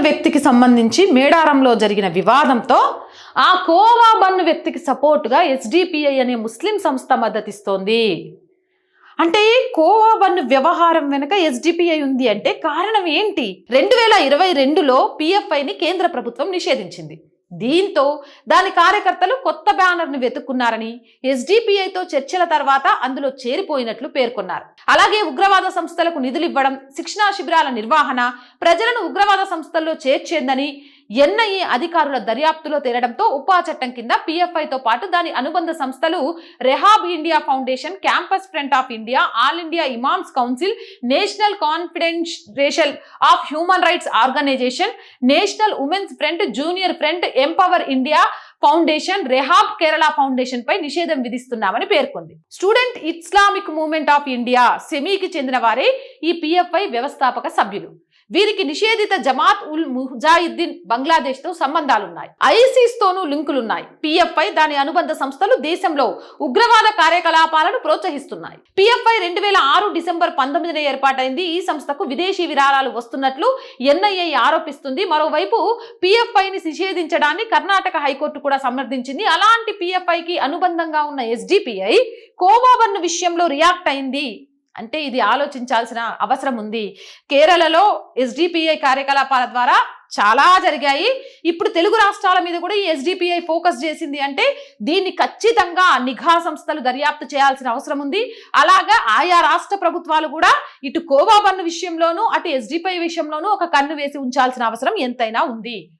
వ్యక్తికి సంబంధించి మేడారంలో జరిగిన వివాదంతో ఆ కోవా బన్ను వ్యక్తికి సపోర్టుగా ఎస్డిపిఐ అనే ముస్లిం సంస్థ మద్దతిస్తోంది. అంటే కోవా బన్ను వ్యవహారం వెనుక ఎస్డిపిఐ ఉంది అంటే కారణం ఏంటి? 2022లో పిఎఫ్ఐని కేంద్ర ప్రభుత్వం నిషేధించింది. దీంతో దాని కార్యకర్తలు కొత్త బ్యానర్ను వెతుక్కున్నారని, ఎస్డిపిఐతో చర్చల తర్వాత అందులో చేరిపోయినట్లు పేర్కొన్నారు. అలాగే ఉగ్రవాద సంస్థలకు నిధులు ఇవ్వడం, శిక్షణా శిబిరాల నిర్వహణ, ప్రజలను ఉగ్రవాద సంస్థల్లో చేర్చేందని ఎన్ఐఏ అధికారుల దర్యాప్తులో తేలడంతో ఉపా చట్టం కింద పిఎఫ్ఐతో పాటు దాని అనుబంధ సంస్థలు rehab India foundation, campus front of India, all India imams council, national confidential of human rights organisation, national women's front, junior front, empower India foundation, rehab Kerala foundation పై నిషేధం విధిస్తున్నామని పేర్కొంది. Student Islamic movement of India సెమీకి చెందిన వారే ఈ PFI వ్యవస్థాపక సభ్యులు. వీరికి నిషేధిత జమాత్ ఉల్ ముజాహిద్దీన్ బంగ్లాదేశ్ తో సంబంధాలున్నాయి. ఐసిస్ తోనూ లింకులున్నాయి. పిఎఫ్ఐ దాని అనుబంధ సంస్థలు దేశంలో ఉగ్రవాద కార్యకలాపాలను ప్రోత్సహిస్తున్నాయి. పిఎఫ్ఐ 2006 డిసెంబర్ 19న ఏర్పాటైంది. ఈ సంస్థకు విదేశీ విరాళాలు వస్తున్నట్లు ఎన్ఐఏ ఆరోపిస్తుంది. మరోవైపు పిఎఫ్ఐని నిషేధించడాన్ని కర్ణాటక హైకోర్టు కూడా సమర్థించింది. అలాంటి పిఎఫ్ఐకి అనుబంధంగా ఉన్న ఎస్డిపిఐ కోవా బన్ను విషయంలో రియాక్ట్ అయింది అంటే ఇది ఆలోచించాల్సిన అవసరం ఉంది. కేరళలో ఎస్డిపిఐ కార్యకలాపాల ద్వారా చాలా జరిగాయి. ఇప్పుడు తెలుగు రాష్ట్రాల మీద కూడా ఈ ఎస్డిపిఐ ఫోకస్ చేసింది అంటే దీన్ని ఖచ్చితంగా నిఘా సంస్థలు దర్యాప్తు చేయాల్సిన అవసరం ఉంది. అలాగా ఆయా రాష్ట్ర ప్రభుత్వాలు కూడా ఇటు కోవా బన్ను విషయంలోనూ అటు ఎస్డిపిఐ విషయంలోనూ ఒక కన్ను వేసి ఉంచాల్సిన అవసరం ఎంతైనా ఉంది.